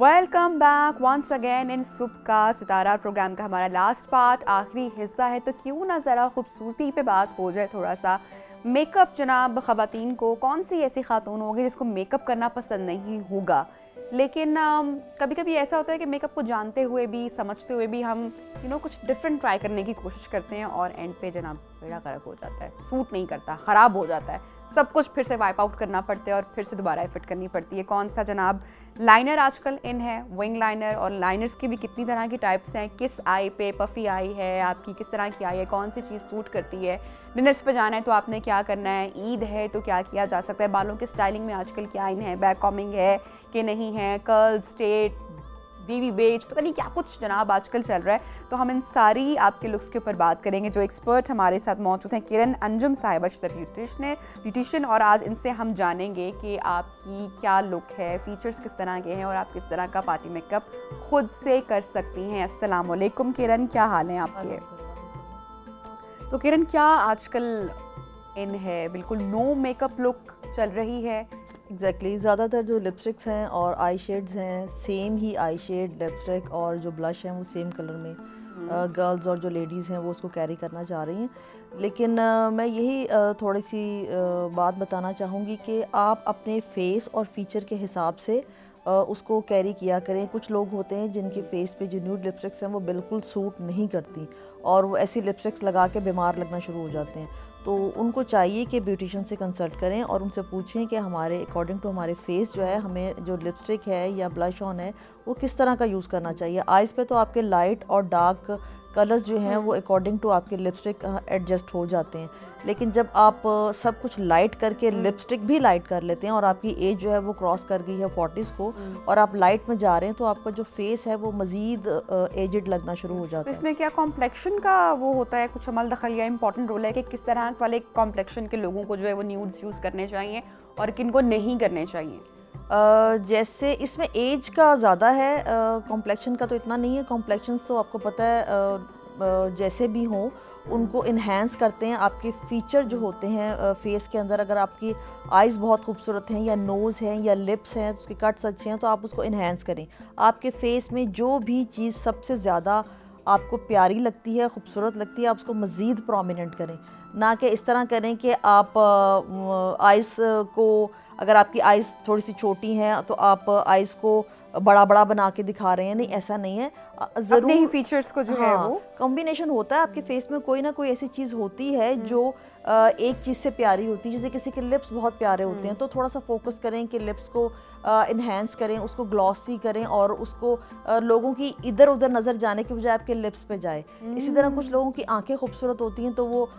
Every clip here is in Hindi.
Welcome back once again in सुबह का सितारा प्रोग्राम का हमारा लास्ट पार्ट, आखिरी हिस्सा है। तो क्यों ना ज़रा खूबसूरती पे बात हो जाए थोड़ा सा। मेकअप जनाब ख़वातीन को, कौन सी ऐसी खातून होगी जिसको मेकअप करना पसंद नहीं होगा, लेकिन कभी कभी ऐसा होता है कि मेकअप को जानते हुए भी, समझते हुए भी हम कुछ डिफरेंट ट्राई करने की कोशिश करते हैं और एंड पे जनाब बेड़ा गर्क हो जाता है, सूट नहीं करता, ख़राब हो जाता है, सब कुछ फिर से वाइप आउट करना पड़ता है और फिर से दोबारा फिट करनी पड़ती है। कौन सा जनाब लाइनर आजकल इन है, विंग लाइनर, और लाइनर्स की भी कितनी तरह की टाइप्स हैं, किस आई पे पफ़ी आई है आपकी, किस तरह की आई है, कौन सी चीज़ सूट करती है, डिनर्स पे जाना है तो आपने क्या करना है, ईद है तो क्या किया जा सकता है, बालों की स्टाइलिंग में आजकल क्या इन है, बैक कॉमिंग है कि नहीं है, कर्ल, स्ट्रेट, वीवी बेज, पता नहीं क्या कुछ जनाब आजकल चल रहा है। तो हम इन सारी आपके लुक्स के ऊपर बात करेंगे। जो एक्सपर्ट हमारे साथ मौजूद हैं, किरण अंजुम साहिबा, ब्यूटिशियन, और आज इनसे हम जानेंगे कि आपकी क्या लुक है, फीचर्स किस तरह के हैं और आप किस तरह का पार्टी मेकअप खुद से कर सकती हैं। अस्सलाम वालेकुम किरण, क्या हाल है आपके? तो किरण, क्या आजकल इन है बिल्कुल नो मेकअप लुक चल रही है? एग्जैक्टली ज़्यादातर जो लिपस्टिक्स हैं और आई शेड्स हैं, सेम ही आई शेड लिपस्टिक और जो ब्लश हैं वो सेम कलर में गर्ल्स और जो लेडीज़ हैं वो उसको कैरी करना चाह रही हैं। लेकिन मैं यही थोड़ी सी बात बताना चाहूँगी कि आप अपने फेस और फीचर के हिसाब से उसको कैरी किया करें। कुछ लोग होते हैं जिनके फेस पे जो न्यूड लिपस्टिक्स हैं वो बिल्कुल सूट नहीं करती और वो ऐसी लिपस्टिक्स लगा के बीमार लगना शुरू हो जाते हैं। तो उनको चाहिए कि ब्यूटिशियन से कंसल्ट करें और उनसे पूछें कि हमारे अकॉर्डिंग टू हमारे फेस जो है, हमें जो लिपस्टिक है या ब्लश ऑन है वो किस तरह का यूज़ करना चाहिए। आइज़ पे तो आपके लाइट और डार्क कलर्स जो हैं वो अकॉर्डिंग टू आपके लिपस्टिक एडजस्ट हो जाते हैं। लेकिन जब आप सब कुछ लाइट करके लिपस्टिक भी लाइट कर लेते हैं और आपकी एज जो है वो क्रॉस कर गई है 40s को और आप लाइट में जा रहे हैं, तो आपका जो फेस है वो मज़ीद एजड लगना शुरू हो जाता है। इसमें क्या कॉम्प्लेक्शन का वो होता है, कुछ अमल दखल या इंपॉर्टेंट रोल है कि किस तरह वाले कॉम्प्लेक्शन के लोगों को जो है वो न्यूड्स यूज़ करने चाहिए और किन को नहीं करने चाहिए? जैसे इसमें एज का ज़्यादा है, कॉम्प्लेक्शन का तो इतना नहीं है। कॉम्प्लेक्शंस तो आपको पता है जैसे भी हों उनको इन्हेंस करते हैं। आपके फ़ीचर जो होते हैं फेस के अंदर, अगर आपकी आइज़ बहुत खूबसूरत हैं या नोज़ हैं या लिप्स हैं, तो उसके कट्स अच्छे हैं, तो आप उसको इन्हेंस करें। आपके फेस में जो भी चीज़ सबसे ज़्यादा आपको प्यारी लगती है, खूबसूरत लगती है, आप उसको मज़ीद प्रोमिनेंट करें, ना कि इस तरह करें कि आप आइज़ को, अगर आपकी आइज़ थोड़ी सी छोटी हैं तो आप आइज़ को बड़ा बड़ा बना के दिखा रहे हैं। नहीं, ऐसा नहीं है। ज़रूर ही फीचर्स को जो है वो कॉम्बिनेशन होता है। आपके फेस में कोई ना कोई ऐसी चीज़ होती है जो एक चीज़ से प्यारी होती है। जैसे किसी के लिप्स बहुत प्यारे होते हैं, तो थोड़ा सा फोकस करें कि लिप्स को इन्हेंस करें, उसको ग्लॉसी करें और उसको लोगों की इधर उधर नज़र जाने के बजाय आपके लिप्स पे जाए। इसी तरह कुछ लोगों की आंखें खूबसूरत होती हैं तो वो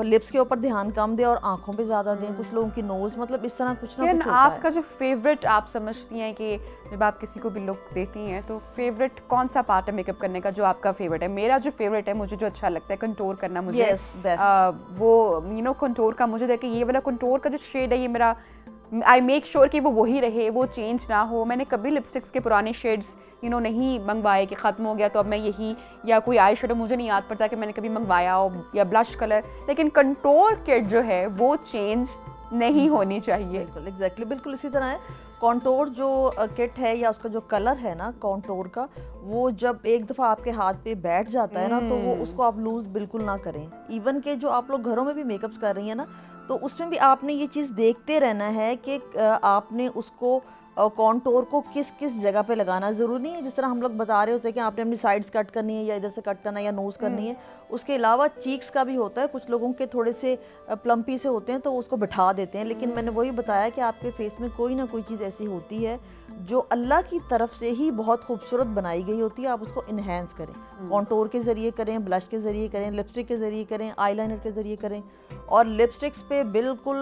लिप्स के ऊपर ध्यान कम दें और आंखों पे ज़्यादा दें। कुछ लोगों की नोज़, मतलब इस तरह कुछ ना कुछ होता है। आपका जो फेवरेट आप समझती हैं कि जब आप किसी को भी लुक देती हैं तो फेवरेट कौन सा पार्ट है मेकअप करने का जो आपका फेवरेट है? मेरा जो फेवरेट है, मुझे जो अच्छा लगता है कंटोर करना, मुझे वो कंटोर का मुझे देख के ये वाला कंटोर का जो शेड है ये मेरा, आई मेक श्योर कि वो वही रहे, वो चेंज ना हो। मैंने कभी लिपस्टिक्स के पुराने शेड्स नहीं मंगवाए कि ख़त्म हो गया तो अब मैं यही, या कोई आई शेडो मुझे नहीं याद पड़ता कि मैंने कभी मंगवाया हो, या ब्लश कलर, लेकिन कंटोर किट जो है वो चेंज नहीं होनी चाहिए। बिल्कुल एग्जैक्टली, बिल्कुल इसी तरह है। कॉन्टोर जो किट है या उसका जो कलर है ना कॉन्टोर का, वो जब एक दफ़ा आपके हाथ पे बैठ जाता है ना तो वो उसको आप लूज़ बिल्कुल ना करें। इवन के जो आप लोग घरों में भी मेकअप्स कर रही हैं ना, तो उसमें भी आपने ये चीज़ देखते रहना है कि आपने उसको कॉन्टोर को किस किस जगह पे लगाना। ज़रूरी नहीं है जिस तरह हम लोग बता रहे होते हैं कि आपने अपनी साइड्स कट करनी है या इधर से कट करना है या नोज़ करनी है। उसके अलावा चीक्स का भी होता है। कुछ लोगों के थोड़े से प्लम्पी से होते हैं तो उसको बिठा देते हैं, लेकिन मैंने वही बताया कि आपके फेस में कोई ना कोई चीज़ ऐसी होती है जो अल्लाह की तरफ से ही बहुत खूबसूरत बनाई गई होती है। आप उसको इन्हेंस करें, कॉन्टोर के ज़रिए करें, ब्लश के ज़रिए करें, लिपस्टिक के ज़रिए करें, आईलाइनर के ज़रिए करें। और लिपस्टिक्स पे बिल्कुल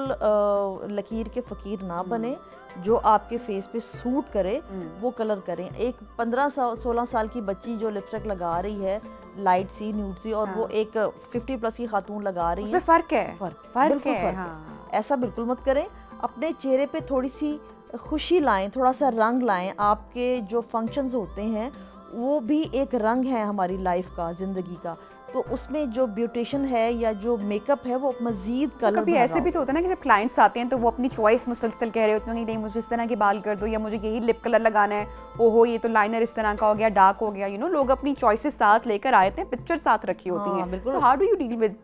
लकीर के फ़कीर ना बने, जो आपके फेस पे सूट करे वो कलर करें। एक 15-16 साल की बच्ची जो लिपस्टिक लगा रही है लाइट सी न्यूड सी, और वो एक 50 प्लस की खातून लगा रही है, फ़र्क है, फ़र्क है। ऐसा बिल्कुल मत करें। अपने चेहरे पे थोड़ी सी खुशी लाएं, थोड़ा सा रंग लाएं। आपके जो फंक्शंस होते हैं वो भी एक रंग है हमारी लाइफ का, ज़िंदगी का। तो उसमें जो ब्यूटिशियन है या जो मेकअप है वो मजीद कलर कभी ऐसे भी तो होता है ना कि जब क्लाइंट्स आते हैं तो वो अपनी चॉइस मुसलसल कह रहे होते हैं कि नहीं मुझे इस तरह के बाल कर दो या मुझे यही लिप कलर लगाना है, ओहो ये तो लाइनर इस तरह का हो गया, डार्क हो गया, लोग अपनी चॉइसेस साथ लेकर आए थे, पिक्चर साथ रखी होती हैं। बिल्कुल। How do you deal with?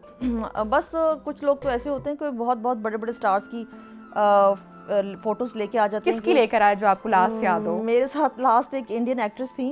बस कुछ लोग तो ऐसे होते हैं कि बहुत बहुत बड़े बड़े स्टार्स की फोटोज लेके आ जाते हैं। किसकी लेकर आए जो आपको लास्ट याद हो? मेरे साथ लास्ट एक इंडियन एक्ट्रेस थी,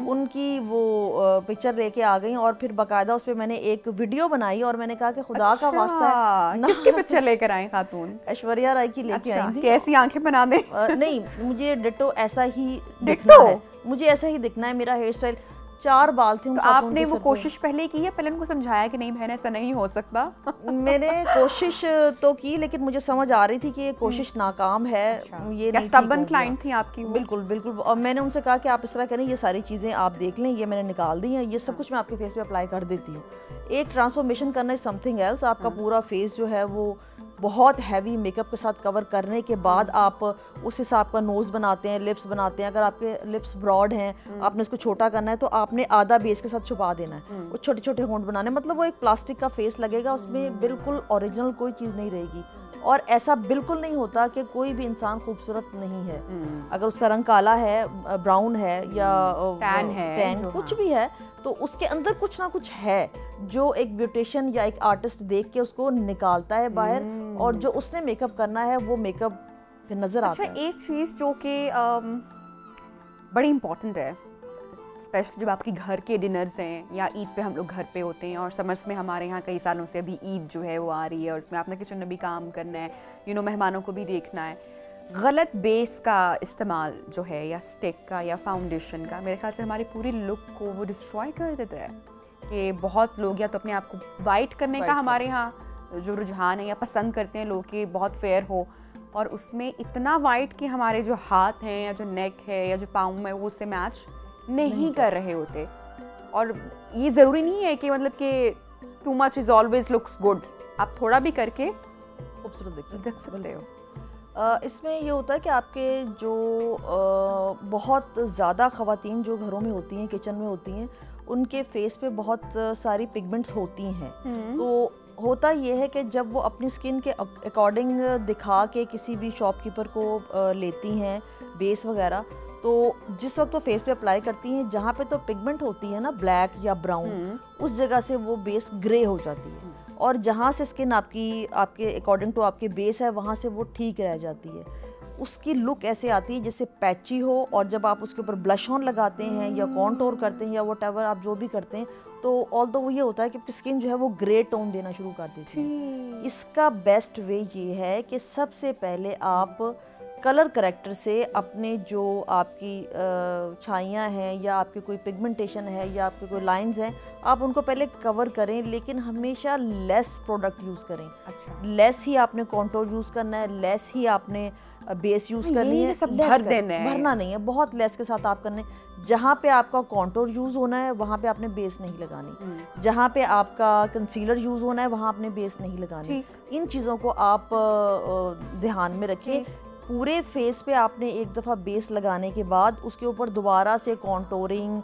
उनकी वो पिक्चर लेके आ गई और फिर बकायदा उस पर मैंने एक वीडियो बनाई और मैंने कहा कि खुदा का वास्ता है किसकी पिक्चर लेकर आए खातून? ऐश्वर्या राय की लेके आई थी। कैसी आंखें बना दे? नहीं, मुझे डिट्टो ऐसा ही दिखना है, मुझे ऐसा ही दिखना है, मेरा हेयर स्टाइल, 4 बाल थे। तो आपने वो कोशिश पहले की है, पहले उनको समझाया कि नहीं बहन ऐसा नहीं हो सकता? मैंने कोशिश तो की लेकिन मुझे समझ आ रही थी कि ये कोशिश नाकाम है। ये नहीं, स्टबर्न क्लाइंट थी आपकी वो? बिल्कुल बिल्कुल। और मैंने उनसे कहा कि आप इस तरह करें, ये सारी चीज़ें आप देख लें, ये मैंने निकाल दी हैं, ये सब कुछ मैं आपके फेस पे अप्लाई कर देती हूँ। एक ट्रांसफॉर्मेशन करना इज समथिंग एल्स। आपका पूरा फेस जो है वो बहुत हैवी मेकअप के साथ कवर करने के बाद आप उस हिसाब का नोज़ बनाते हैं, लिप्स बनाते हैं। अगर आपके लिप्स ब्रॉड हैं, आपने इसको छोटा करना है तो आपने आधा बेस के साथ छुपा देना है, वो छोटे छोटे होंठ बनाने, मतलब वो एक प्लास्टिक का फेस लगेगा, उसमें बिल्कुल ओरिजिनल कोई चीज़ नहीं रहेगी। और ऐसा बिल्कुल नहीं होता कि कोई भी इंसान खूबसूरत नहीं है। अगर उसका रंग काला है, ब्राउन है या टैन कुछ भी है, तो उसके अंदर कुछ ना कुछ है जो एक ब्यूटिशियन या एक आर्टिस्ट देख के उसको निकालता है बाहर, और जो उसने मेकअप करना है वो मेकअप फिर नजर आता है। एक चीज़ जो कि बड़ी इम्पोर्टेंट है, स्पेशली जब आपके घर के डिनर्स हैं या ईद पे हम लोग घर पे होते हैं, और समर्स में हमारे यहाँ कई सालों से अभी ईद जो है वो आ रही है और उसमें आपने किचन में भी काम करना है, मेहमानों को भी देखना है। गलत बेस का इस्तेमाल जो है, या स्टिक का या फाउंडेशन का, मेरे ख्याल से हमारी पूरी लुक को वो डिस्ट्रॉय कर देता है। कि बहुत लोग या तो अपने आप को वाइट करने का हमारे यहाँ जो रुझान है या पसंद करते हैं लोग कि बहुत फेयर हो, और उसमें इतना वाइट कि हमारे जो हाथ हैं या जो नेक है या जो पाँव है वो उससे मैच नहीं कर रहे होते। और ये ज़रूरी नहीं है कि मतलब कि too much is always looks good, आप थोड़ा भी करके खूबसूरत दिख सकते हो। इसमें ये होता है कि आपके जो बहुत ज़्यादा ख़वातीन जो घरों में होती हैं, किचन में होती हैं, उनके फेस पे बहुत सारी पिगमेंट्स होती हैं। तो होता ये है कि जब वो अपनी स्किन के अकॉर्डिंग दिखा के किसी भी शॉपकीपर को लेती हैं बेस वगैरह, तो जिस वक्त वो फेस पे अप्लाई करती हैं, जहाँ पे तो पिगमेंट होती है ना ब्लैक या ब्राउन, उस जगह से वो बेस ग्रे हो जाती है, और जहाँ से स्किन आपके अकॉर्डिंग टू आपके बेस है वहाँ से वो ठीक रह जाती है। उसकी लुक ऐसे आती है जैसे पैची हो, और जब आप उसके ऊपर ब्लश ऑन लगाते हैं या कॉन्टोर करते हैं या व्हाटएवर आप जो भी करते हैं, तो ऑल्दो वो ये होता है कि आपकी स्किन जो है वो ग्रे टोन देना शुरू कर देती है। इसका बेस्ट वे ये है कि सबसे पहले आप कलर करेक्टर से अपने जो आपकी छाइयाँ हैं या आपके कोई पिगमेंटेशन है या आपके कोई लाइंस हैं, आप उनको पहले कवर करें, लेकिन हमेशा लेस प्रोडक्ट यूज़ करें। अच्छा। लेस ही आपने कॉन्टोर यूज़ करना है, लेस ही आपने बेस यूज़ करनी है, सब भर देना है, भरना नहीं है, बहुत लेस के साथ आप करने। जहाँ पे आपका कॉन्टोर यूज़ होना है वहाँ पे आपने बेस नहीं लगानी, जहाँ पे आपका कंसीलर यूज़ होना है वहाँ आपने बेस नहीं लगानी। इन चीज़ों को आप ध्यान में रखें। पूरे फेस पे आपने एक दफ़ा बेस लगाने के बाद उसके ऊपर दोबारा से कॉन्टोरिंग,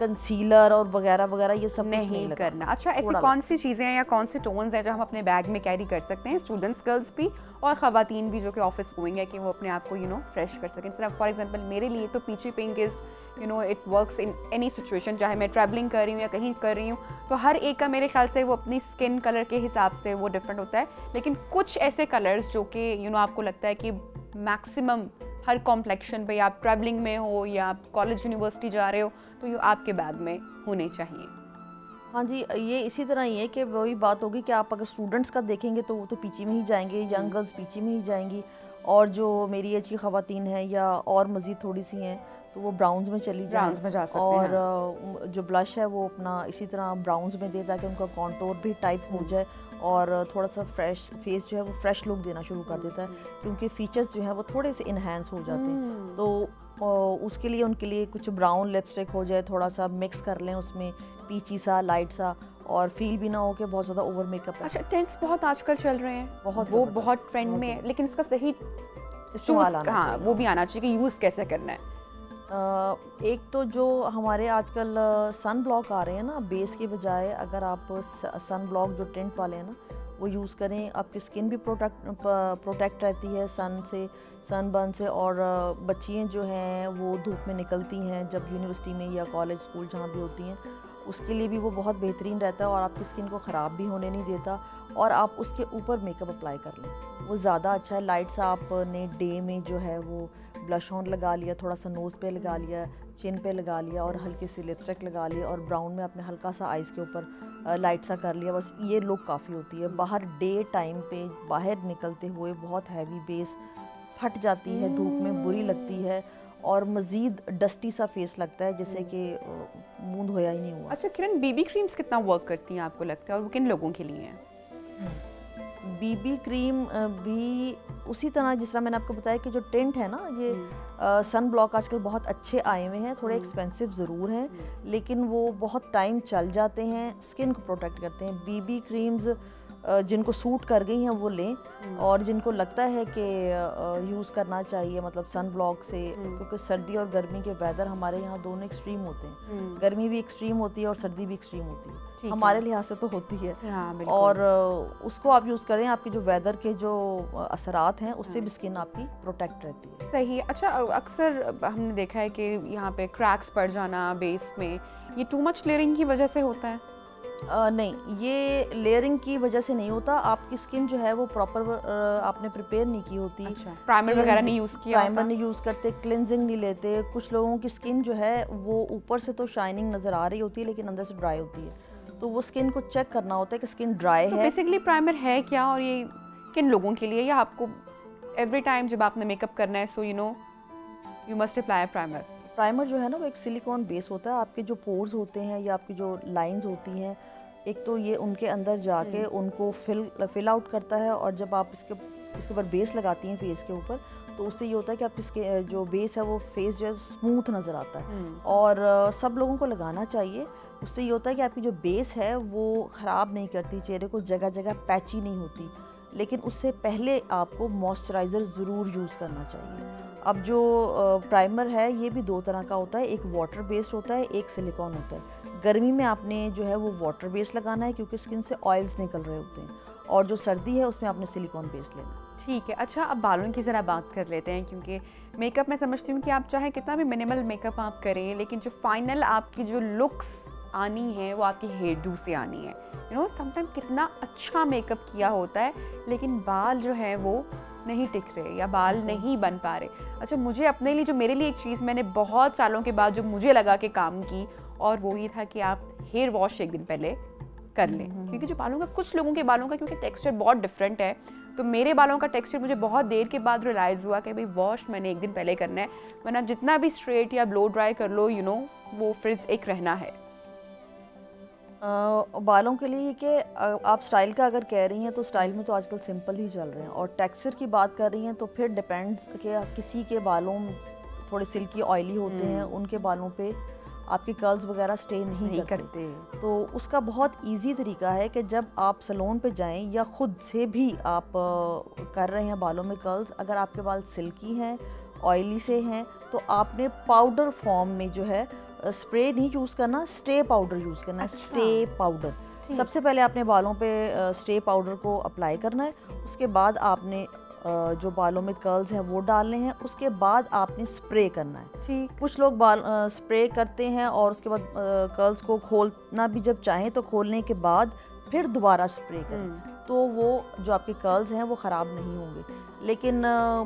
कंसीलर और वगैरह वगैरह ये सब नहीं करना। अच्छा, ऐसी कौन सी चीज़ें हैं या कौन से टोन्स हैं जो हम अपने बैग में कैरी कर सकते हैं, स्टूडेंट्स, गर्ल्स भी और ख़वातीन भी जो कि ऑफिस गोइंग है, कि वो अपने आप को फ्रेश कर सकें? सिर्फ फॉर एग्जांपल मेरे लिए तो peachy pink is it works in any situation, चाहे मैं ट्रैवलिंग कर रही हूँ या कहीं कर रही हूँ, तो हर एक का मेरे ख्याल से वो अपनी स्किन कलर के हिसाब से वो डिफरेंट होता है। लेकिन कुछ ऐसे कलर्स जो कि आपको लगता है कि मैक्सिमम हर कॉम्प्लेक्शन पे, आप ट्रैवलिंग में हो या आप कॉलेज यूनिवर्सिटी जा रहे हो, तो ये आपके बैग में होने चाहिए। हाँ जी, ये इसी तरह ही है कि वही बात होगी कि आप अगर स्टूडेंट्स का देखेंगे तो वो तो पीछी में ही जाएंगे, यंग गर्ल्स पीछी में ही जाएंगी, और जो मेरी एज की ख़वातीन हैं या और मज़ीद थोड़ी सी हैं तो वो ब्राउन्स में चली जाएं, में जा सकते और हैं। जो ब्लश है वो अपना इसी तरह ब्राउन्स में दे, ताकि उनका कॉन्टोर भी टाइप हो जाए और थोड़ा सा फ्रेश फेस जो है वो फ्रेश लुक देना शुरू कर देता है, क्योंकि फीचर्स जो हैं वो थोड़े से इन्हेंस हो जाते हैं। तो उसके लिए उनके लिए कुछ ब्राउन लिपस्टिक हो जाए, थोड़ा सा मिक्स कर लें उसमें पीची सा, लाइट सा, और फील भी ना हो कि बहुत ज़्यादा ओवर मेकअप है। अच्छा, टेंट्स बहुत आजकल चल रहे हैं, बहुत ट्रेंड में है, लेकिन उसका सही इस्तेमाल वो भी आना चाहिए कि यूज़ कैसे करना है। एक तो जो हमारे आजकल सन ब्लॉक आ रहे हैं ना, बेस के बजाय अगर आप सन ब्लॉक जो टिंट वाले हैं ना वो यूज़ करें, आपकी स्किन भी प्रोटेक्ट रहती है सन से, सनबर्न से। और बच्चियाँ जो हैं वो धूप में निकलती हैं जब यूनिवर्सिटी में या कॉलेज स्कूल जहाँ भी होती हैं, उसके लिए भी वो बहुत बेहतरीन रहता है और आपकी स्किन को ख़राब भी होने नहीं देता। और आप उसके ऊपर मेकअप अप्लाई कर लें, वो ज़्यादा अच्छा है। लाइट सा आपने डे में जो है वो ब्लश ऑन लगा लिया, थोड़ा सा नोज़ पे लगा लिया, चिन पे लगा लिया और हल्की सी लिपस्टिक लगा लिया और ब्राउन में आपने हल्का सा आइज़ के ऊपर लाइट सा कर लिया, बस ये लुक काफ़ी होती है। बाहर डे टाइम पे बाहर निकलते हुए बहुत हैवी बेस फट जाती है, धूप में बुरी लगती है और मज़ीद डस्टी सा फेस लगता है जैसे कि मुंह धोया ही नहीं हुआ। अच्छा किरण, बीबी क्रीम्स कितना वर्क करती हैं आपको लगता है और वो किन लोगों के लिए हैं? बीबी क्रीम भी उसी तरह जिस तरह मैंने आपको बताया कि जो टिंट है ना, ये सन ब्लॉक आजकल बहुत अच्छे आए हुए हैं, थोड़े एक्सपेंसिव ज़रूर हैं लेकिन वो बहुत टाइम चल जाते हैं, स्किन को प्रोटेक्ट करते हैं। बीबी क्रीम्स जिनको सूट कर गई हैं वो लें, और जिनको लगता है कि यूज़ करना चाहिए मतलब सन ब्लॉक से, क्योंकि सर्दी और गर्मी के वेदर हमारे यहाँ दोनों एक्सट्रीम होते हैं, गर्मी भी एक्सट्रीम होती है और सर्दी भी एक्सट्रीम होती है, हमारे लिहाज से तो होती है। और उसको आप यूज़ करें, आपके जो वेदर के जो असरात हैं उससे भी स्किन आपकी प्रोटेक्ट रहती है। सही। अच्छा अक्सर हमने देखा है कि यहाँ पे क्रैक्स पड़ जाना बेस में, ये टू मच लेयरिंग की वजह से होता है? नहीं, ये लेयरिंग की वजह से नहीं होता, आपकी स्किन जो है वो प्रॉपर आपने प्रिपेयर नहीं की होती। अच्छा, प्राइमर वगैरह नहीं यूज़ किया, प्राइमर नहीं यूज़ करते, क्लिनजिंग नहीं लेते। कुछ लोगों की स्किन जो है वो ऊपर से तो शाइनिंग नज़र आ रही होती है लेकिन अंदर से ड्राई होती है, तो वो स्किन को चेक करना होता है कि स्किन ड्राई है। बेसिकली प्राइमर है क्या और ये किन लोगों के लिए, या आपको एवरी टाइम जब आपने मेकअप करना है so you must apply primer? Primer जो है ना वो एक सिलिकॉन बेस होता है, आपके जो पोर्स होते हैं या आपकी जो लाइंस होती हैं, एक तो ये उनके अंदर जाके उनको फिल आउट करता है, और जब आप इसके ऊपर बेस लगाती हैं फेस के ऊपर, तो उससे ये होता है कि आपकी जो बेस है वो फेस जो है स्मूथ नज़र आता है। और सब लोगों को लगाना चाहिए, उससे ये होता है कि आपकी जो बेस है वो ख़राब नहीं करती, चेहरे को जगह जगह पैची नहीं होती। लेकिन उससे पहले आपको मॉइस्चराइज़र ज़रूर यूज़ करना चाहिए। अब जो प्राइमर है ये भी दो तरह का होता है, एक वाटर बेस्ड होता है, एक सिलिकॉन होता है। गर्मी में आपने जो है वो वाटर बेस्ड लगाना है क्योंकि स्किन से ऑयल्स निकल रहे होते हैं, और जो सर्दी है उसमें आपने सिलिकॉन बेस्ड लेना है। ठीक है। अच्छा अब बालों की ज़रा बात कर लेते हैं, क्योंकि मेकअप मैं समझती हूँ कि आप चाहे कितना भी मिनिमल मेकअप आप करें, लेकिन जो फाइनल आपकी जो लुक्स आनी है वो आपकी हेयर डू से आनी है। यू नो समटाइम कितना अच्छा मेकअप किया होता है लेकिन बाल जो है वो नहीं टिक रहे या बाल नहीं बन पा रहे। अच्छा मुझे अपने लिए, जो मेरे लिए एक चीज़ मैंने बहुत सालों के बाद जो मुझे लगा के काम की, और वो ये था कि आप हेयर वॉश एक दिन पहले कर लें, क्योंकि जो बालों का, कुछ लोगों के बालों का क्योंकि टेक्सचर बहुत डिफरेंट है, तो मेरे बालों का टेक्सचर मुझे बहुत देर के बाद रियलाइज़ हुआ कि भाई वॉश मैंने एक दिन पहले करना है, वरना जितना भी स्ट्रेट या ब्लो ड्राई कर लो वो फ्रिज एक रहना है। बालों के लिए कि आप स्टाइल का अगर कह रही हैं तो स्टाइल में तो आजकल सिंपल ही चल रहे हैं, और टेक्सचर की बात कर रही हैं तो फिर डिपेंड्स कि किसी के बालों थोड़े सिल्की ऑयली होते हैं, उनके बालों पे आपके कर्ल्स वगैरह स्टे नहीं करते। तो उसका बहुत इजी तरीका है कि जब आप सैलून पे जाएं या ख़ुद से भी आप कर रहे हैं बालों में कर्ल्स, अगर आपके बाल सिल्की हैं, ऑयली से हैं, तो आपने पाउडर फॉर्म में जो है स्प्रे नहीं यूज़ करना, स्टे पाउडर यूज़ करना है। स्टे पाउडर सबसे पहले आपने बालों पे स्टे पाउडर को अप्लाई करना है, उसके बाद आपने जो बालों में कर्ल्स हैं वो डालने हैं, उसके बाद आपने स्प्रे करना है। कुछ लोग बाल स्प्रे करते हैं और उसके बाद कर्ल्स को खोलना भी जब चाहें तो खोलने के बाद फिर दोबारा स्प्रे करें, तो वो जो आपके कर्ल्स हैं वो ख़राब नहीं होंगे। लेकिन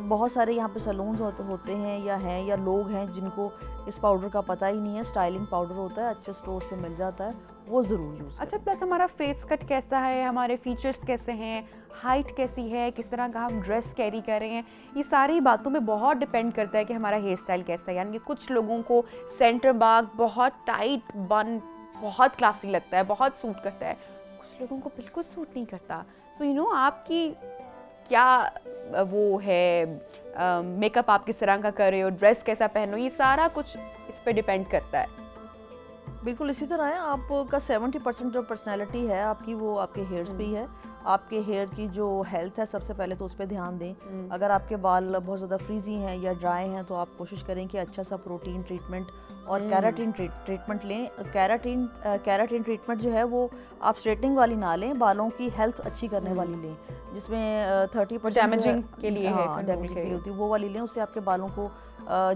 बहुत सारे यहाँ पे सैलून्स होते हैं या लोग हैं जिनको इस पाउडर का पता ही नहीं है। स्टाइलिंग पाउडर होता है, अच्छे स्टोर से मिल जाता है, वो ज़रूर यूज़ करें। अच्छा प्लस हमारा फेस कट कैसा है, हमारे फीचर्स कैसे हैं, हाइट कैसी है, किस तरह का हम ड्रेस कैरी कर रहे हैं, ये सारी बातों में बहुत डिपेंड करता है कि हमारा हेयर स्टाइल कैसा है। यानी कि कुछ लोगों को सेंटर बाग, बहुत टाइट बन बहुत क्लासी लगता है, बहुत सूट करता है, कुछ लोगों को बिल्कुल सूट नहीं करता। सो आपकी क्या वो है, मेकअप आप किस तरह का कर रहे हो, ड्रेस कैसा पहनो, ये सारा कुछ इस पे डिपेंड करता है। बिल्कुल इसी तरह है, आपका 70% जो पर्सनैलिटी है आपकी वो आपके हेयर्स पे ही है। आपके हेयर की जो हेल्थ है सबसे पहले तो उस पर ध्यान दें। अगर आपके बाल बहुत ज़्यादा फ्रीजी हैं या ड्राई हैं तो आप कोशिश करें कि अच्छा सा प्रोटीन ट्रीटमेंट और कैराटिन ट्रीटमेंट लें। कैराटिन ट्रीटमेंट जो है वो आप स्ट्रेटनिंग वाली ना लें, बालों की हेल्थ अच्छी करने वाली लें, जिसमें 30% डैमेजिंग के लिए है, डैमेजिंग के लिए होती है, वो वाली लें। उससे आपके बालों को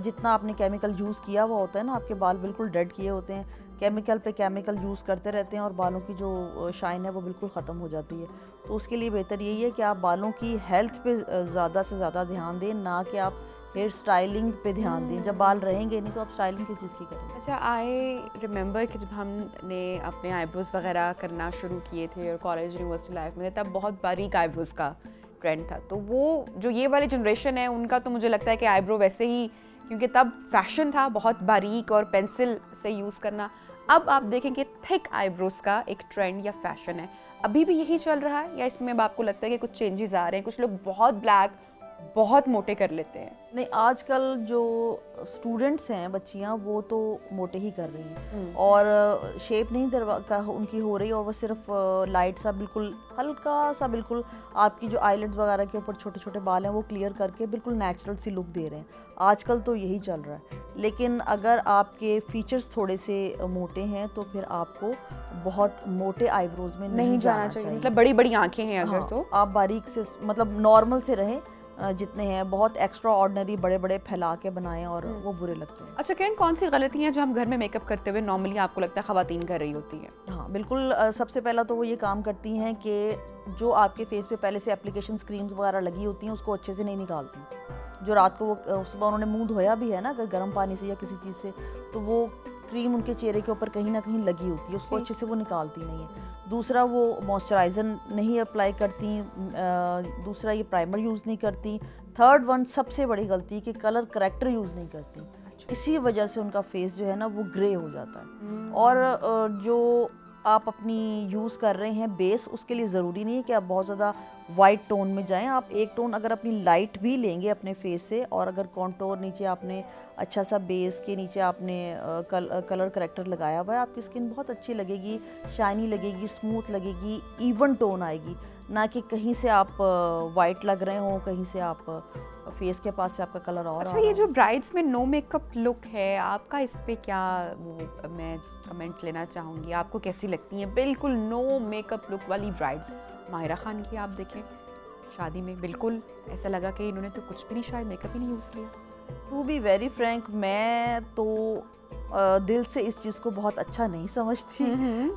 जितना आपने केमिकल यूज़ किया हुआ होता है ना, आपके बाल बिल्कुल डेड किए होते हैं, केमिकल पे केमिकल यूज़ करते रहते हैं और बालों की जो शाइन है वो बिल्कुल ख़त्म हो जाती है। तो उसके लिए बेहतर यही है कि आप बालों की हेल्थ पे ज़्यादा से ज़्यादा ध्यान दें, ना कि आप हेयर स्टाइलिंग पे ध्यान दें। जब बाल रहेंगे नहीं तो आप स्टाइलिंग किस चीज़ की करेंगे। अच्छा, आई रिमेंबर कि जब हमने अपने आईब्रोज वगैरह करना शुरू किए थे और कॉलेज यूनिवर्सिटी लाइफ में, तब बहुत बारीक आईब्रोज का ट्रेंड था। तो वो जो ये वाली जनरेशन है उनका तो मुझे लगता है कि आईब्रो वैसे ही, क्योंकि तब फैशन था बहुत बारीक और पेंसिल से यूज़ करना। अब आप देखेंगे थिक आईब्रोज का एक ट्रेंड या फैशन है, अभी भी यही चल रहा है या इसमें अब आपको लगता है कि कुछ चेंजेस आ रहे हैं? कुछ लोग बहुत ब्लैक, बहुत मोटे कर लेते हैं। नहीं, आजकल जो स्टूडेंट्स हैं, बच्चियां, वो तो मोटे ही कर रही हैं और शेप नहीं उनकी हो रही, और वो सिर्फ लाइट सा, बिल्कुल हल्का सा, बिल्कुल आपकी जो आईलिड्स वगैरह के ऊपर छोटे छोटे बाल हैं वो क्लियर करके बिल्कुल नेचुरल सी लुक दे रहे हैं। आजकल तो यही चल रहा है। लेकिन अगर आपके फीचर्स थोड़े से मोटे हैं तो फिर आपको बहुत मोटे आईब्रोज में नहीं जाना चाहिए। मतलब बड़ी बड़ी आंखें हैं अगर, हाँ, तो आप बारीक से, मतलब नॉर्मल से रहें, जितने हैं। बहुत एक्स्ट्रा ऑर्डिनरी बड़े बड़े फैला के बनाएं और वो बुरे लगते हैं। अच्छा किरण, कौन सी गलतियां जो हम घर में मेकअप करते हुए नॉर्मली आपको लगता है खवातीन कर रही होती है? हाँ बिल्कुल, सबसे पहला तो वो ये काम करती हैं कि जो आपके फेस पे पहले से एप्लीकेशन क्रीम्स वगैरह लगी होती हैं उसको अच्छे से नहीं निकालती। जो रात को वो सुबह उन्होंने मुंह धोया भी है ना अगर गर्म पानी से या किसी चीज़ से, तो वो क्रीम उनके चेहरे के ऊपर कहीं ना कहीं लगी होती है, उसको अच्छे से वो निकालती नहीं है। दूसरा, वो मॉइस्चराइज़र नहीं अप्लाई करती। दूसरा, ये प्राइमर यूज़ नहीं करती। थर्ड वन, सबसे बड़ी गलती, कि कलर करेक्टर यूज़ नहीं करती। इसी वजह से उनका फेस जो है ना वो ग्रे हो जाता है। और जो आप अपनी यूज़ कर रहे हैं बेस, उसके लिए ज़रूरी नहीं है कि आप बहुत ज़्यादा वाइट टोन में जाएं। आप एक टोन अगर अपनी लाइट भी लेंगे अपने फेस से, और अगर कॉन्टोर नीचे आपने अच्छा सा बेस के नीचे आपने कलर करेक्टर लगाया हुआ है, आपकी स्किन बहुत अच्छी लगेगी, शाइनी लगेगी, स्मूथ लगेगी, इवन टोन आएगी। ना कि कहीं से आप वाइट लग रहे हो, कहीं से आप फेस के पास से आपका कलर और। अच्छा, ये जो ब्राइड्स में नो मेकअप लुक है, आपका इस पे क्या वो मैं कमेंट लेना चाहूँगी, आपको कैसी लगती हैं बिल्कुल नो मेकअप लुक वाली ब्राइड्स? माहिरा खान की आप देखें शादी में, बिल्कुल ऐसा लगा कि इन्होंने तो कुछ भी नहीं, शायद मेकअप ही नहीं यूज़ किया। टू बी वेरी फ्रैंक, मैं तो दिल से इस चीज़ को बहुत अच्छा नहीं समझती,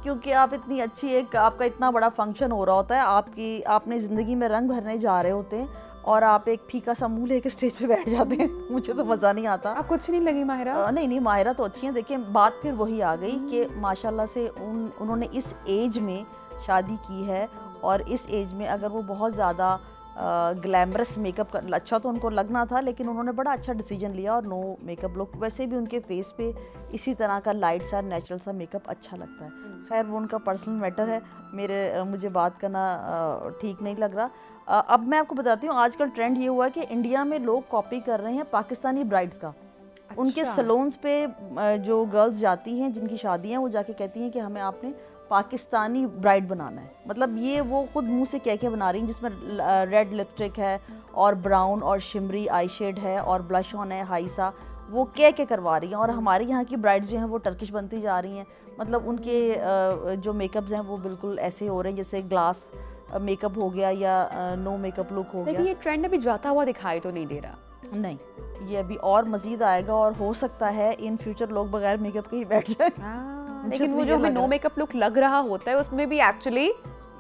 क्योंकि आप इतनी अच्छी, एक आपका इतना बड़ा फंक्शन हो रहा होता है, आपने ज़िंदगी में रंग भरने जा रहे होते हैं, और आप एक फीका सा मुंह लेके स्टेज पे बैठ जाते हैं। मुझे तो मज़ा नहीं आता। आप कुछ नहीं लगी माहिरा? नहीं, माहिरा तो अच्छी हैं। देखिए, बात फिर वही आ गई कि माशाल्लाह से उन्होंने इस एज में शादी की है, और इस एज में अगर वो बहुत ज़्यादा ग्लैमरस मेकअप कर, अच्छा तो उनको लगना था, लेकिन उन्होंने बड़ा अच्छा डिसीजन लिया और नो मेकअप लुक। वैसे भी उनके फेस पे इसी तरह का लाइट सा नेचुरल सा मेकअप अच्छा लगता है। खैर, वो उनका पर्सनल मैटर है, मुझे बात करना ठीक नहीं लग रहा। अब मैं आपको बताती हूँ, आजकल ट्रेंड ये हुआ है कि इंडिया में लोग कॉपी कर रहे हैं पाकिस्तानी ब्राइड्स का। अच्छा। उनके सलोन्स पे जो गर्ल्स जाती हैं जिनकी शादी हैं, वो जाके कहती हैं कि हमें आपने पाकिस्तानी ब्राइड बनाना है। मतलब ये वो खुद मुंह से कह के बना रही हैं, जिसमें रेड लिपस्टिक है और ब्राउन और शिमरी आई शेड है और ब्लश ऑन है हाई सा, वो कह के करवा रही हैं। और हमारे यहाँ की ब्राइड्स जो हैं वो टर्किश बनती जा रही हैं। मतलब उनके जो मेकअप्स हैं वो बिल्कुल ऐसे हो रहे हैं जैसे ग्लास मेकअप हो गया या नो मेकअप लुक हो गया। लेकिन ये ट्रेंड अभी जाता हुआ दिखाई तो नहीं दे रहा। नहीं, ये अभी और मज़ीद आएगा, और हो सकता है इन फ्यूचर लोग बगैर मेकअप के ही बैठ जाए। लेकिन वो जो हमें नो मेकअप लुक लग रहा होता है उसमें भी एक्चुअली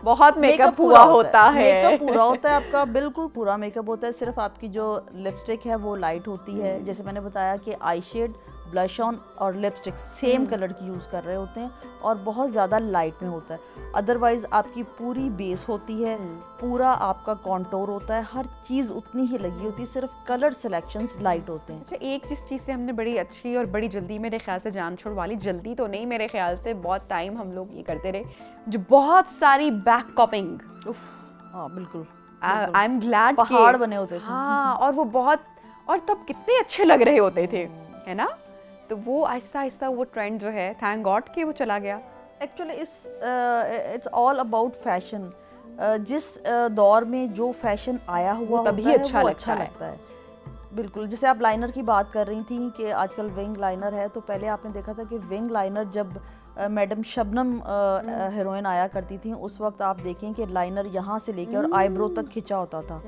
बहुत मेकअप पूरा होता है। मेकअप पूरा होता है आपका, बिल्कुल पूरा मेकअप होता है। सिर्फ आपकी जो लिपस्टिक है वो लाइट होती है, जैसे मैंने बताया कि आई शेड, ब्लश ऑन और लिपस्टिक सेम कलर की यूज़ कर रहे होते हैं, और बहुत ज़्यादा लाइट में होता है। अदरवाइज़ आपकी पूरी बेस होती है, पूरा आपका कॉन्टोर होता है, हर चीज़ उतनी ही लगी होती है, सिर्फ कलर सिलेक्शंस लाइट होते हैं। अच्छा, एक जिस चीज़ से हमने बड़ी अच्छी और बड़ी जल्दी मेरे ख्याल से जान छुड़वा ली, जल्दी तो नहीं, मेरे ख्याल से बहुत टाइम हम लोग ये करते रहे, जो बहुत सारी बैक कॉपिंग। हाँ बिल्कुल, आई एम ग्लैड, पहाड़ बने होते थे। हाँ, और वो बहुत, और तब कितने अच्छे लग रहे होते थे, है ना? तो वो आहिस्ता आहिस्ता वो ट्रेंड जो है, थैंक गॉड कि वो चला गया। Actually it's all about fashion. जिस दौर में जो फैशन आया हुआ तभी होता है अच्छा वो लगता अच्छा लगता है। बिल्कुल, जैसे आप लाइनर की बात कर रही थी कि आजकल विंग लाइनर है, तो पहले आपने देखा था कि विंग लाइनर जब मैडम शबनम हीरोइन आया करती थी, उस वक्त आप देखें कि लाइनर यहाँ से लेके और आईब्रो तक खिंचा होता था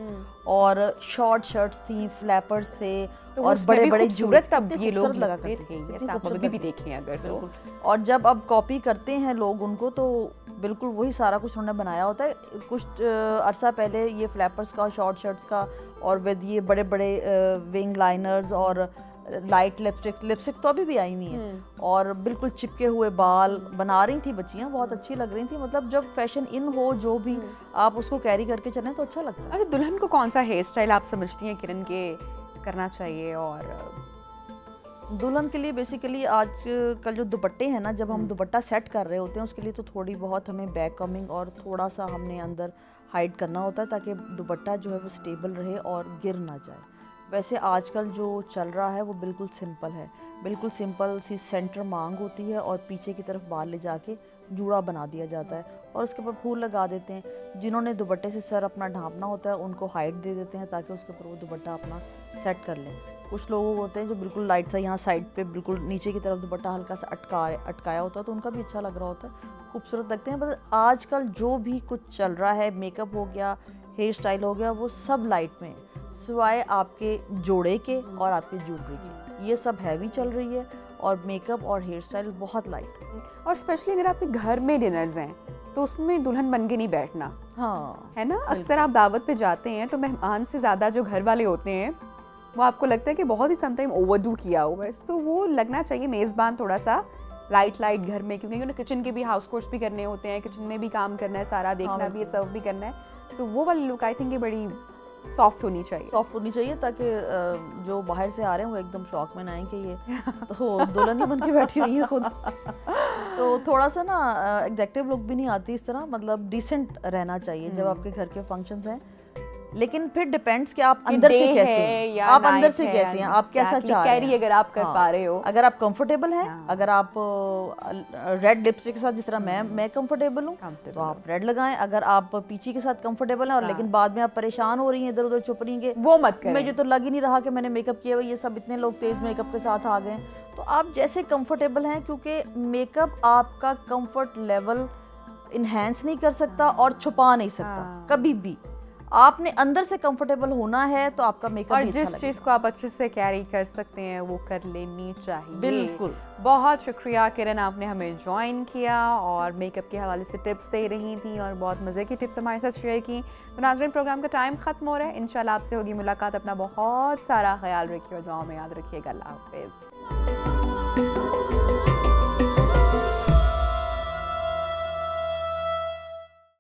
और शॉर्ट शर्ट्स थी, फ्लैपर्स थे तो और बड़े बड़े खूबसूरत तब कितने ये लोग खूबसूरत लगा लगते करते थे, कितनी जैसे आप खूबसूरत अभी भी लगती देखें अगर तो। और जब अब कॉपी करते हैं लोग उनको, तो बिल्कुल वही सारा कुछ उन्होंने बनाया होता है। कुछ अरसा पहले ये फ्लैपर्स का, शॉर्ट शर्ट्स का और विद ये बड़े बड़े विंग लाइनर्स और लाइट लिपस्टिक तो अभी भी आई हुई हैं और बिल्कुल चिपके हुए बाल बना रही थी बच्चियां, बहुत अच्छी लग रही थी। मतलब जब फैशन इन हो जो भी आप उसको कैरी करके चलें तो अच्छा लगता है। अच्छा, दुल्हन को कौन सा हेयर स्टाइल आप समझती हैं किरण के करना चाहिए? और दुल्हन के लिए बेसिकली आज कल जो दुपट्टे हैं ना, जब हम दुपट्टा सेट कर रहे होते हैं उसके लिए तो थोड़ी बहुत हमें बैक कमिंग और थोड़ा सा हमने अंदर हाइड करना होता है ताकि दुपट्टा जो है वो स्टेबल रहे और गिर ना जाए। वैसे आजकल जो चल रहा है वो बिल्कुल सिंपल है, बिल्कुल सिंपल सी सेंटर मांग होती है और पीछे की तरफ बाल ले जाके जूड़ा बना दिया जाता है और उसके ऊपर फूल लगा देते हैं। जिन्होंने दुपट्टे से सर अपना ढांपना होता है उनको हाइट दे देते हैं ताकि उसके ऊपर वो दुपट्टा अपना सेट कर लें। कुछ लोग होते हैं जो बिल्कुल लाइट सा यहाँ साइड पे बिल्कुल नीचे की तरफ दुपट्टा हल्का सा अटकाया होता है, तो उनका भी अच्छा लग रहा होता है, खूबसूरत लगते हैं। बस आजकल जो भी कुछ चल रहा है, मेकअप हो गया, हेयर स्टाइल हो गया, वो सब लाइट में है, सिवाय आपके जोड़े के और आपके ज्वेलरी के। ये सब हैवी चल रही है और मेकअप और हेयर स्टाइल बहुत लाइट है। और स्पेशली अगर आपके घर में डिनर्स हैं तो उसमें दुल्हन बन के नहीं बैठना, हाँ है ना। अक्सर आप दावत पे जाते हैं तो मेहमान से ज़्यादा जो घर वाले होते हैं वो आपको लगता है कि बहुत ही समटाइम ओवरडू किया हुआ है, तो वो लगना चाहिए मेज़बान थोड़ा सा लाइट घर में, क्योंकि उन्हें किचन के भी हाउस कोर्स भी करने होते हैं, किचन में भी काम करना है, सारा देखना भी है, सर्व भी करना है। सो वो वाली लुक आई थिंक ये बड़ी सॉफ्ट होनी चाहिए ताकि जो बाहर से आ रहे हैं वो एकदम शॉक में ना आए कि ये तो दुल्हन ही बन के बैठी हुई है खुद। तो थोड़ा सा ना एग्जैक्टिव लुक भी नहीं आती इस तरह, मतलब डिसेंट रहना चाहिए जब आपके घर के फंक्शंस हैं। लेकिन फिर डिपेंड्स कि आप अंदर से कैसे हैं, आप अंदर से कैसे हैं, आप कैसा चाह रहे हैं। अगर आप कर पा रहे हो, अगर आप कंफर्टेबल हैं, अगर आप रेड लिपस्टिक के साथ जिस तरह मैं कंफर्टेबल हूँ तो आप रेड लगाएं। अगर आप पीची के साथ कंफर्टेबल हैं और लेकिन बाद में आप परेशान हो रही हैं, इधर उधर चुप रही हैं, वो मत करें। मुझे तो लग ही नहीं रहा कि मैंने मेकअप किया हुआ, ये सब इतने लोग तेज मेकअप के साथ आ गए। तो आप जैसे कंफर्टेबल हैं, क्योंकि मेकअप आपका कंफर्ट लेवल इन्हेंस नहीं कर सकता और छुपा नहीं सकता कभी भी। आपने अंदर से कंफर्टेबल होना है तो आपका मेकअप और जिस चीज़ को आप अच्छे से कैरी कर सकते हैं वो कर लेनी चाहिए। बिल्कुल। बहुत शुक्रिया किरण, आपने हमें ज्वाइन किया और मेकअप के हवाले से टिप्स दे रही थी और बहुत मज़े की टिप्स हमारे साथ शेयर की। तो नाज़रीन, प्रोग्राम का टाइम ख़त्म हो रहा है, इंशाल्लाह आपसे होगी मुलाकात। अपना बहुत सारा ख्याल रखिए और दुआओं में याद रखिएगा। अल्लाह हाफ़िज़।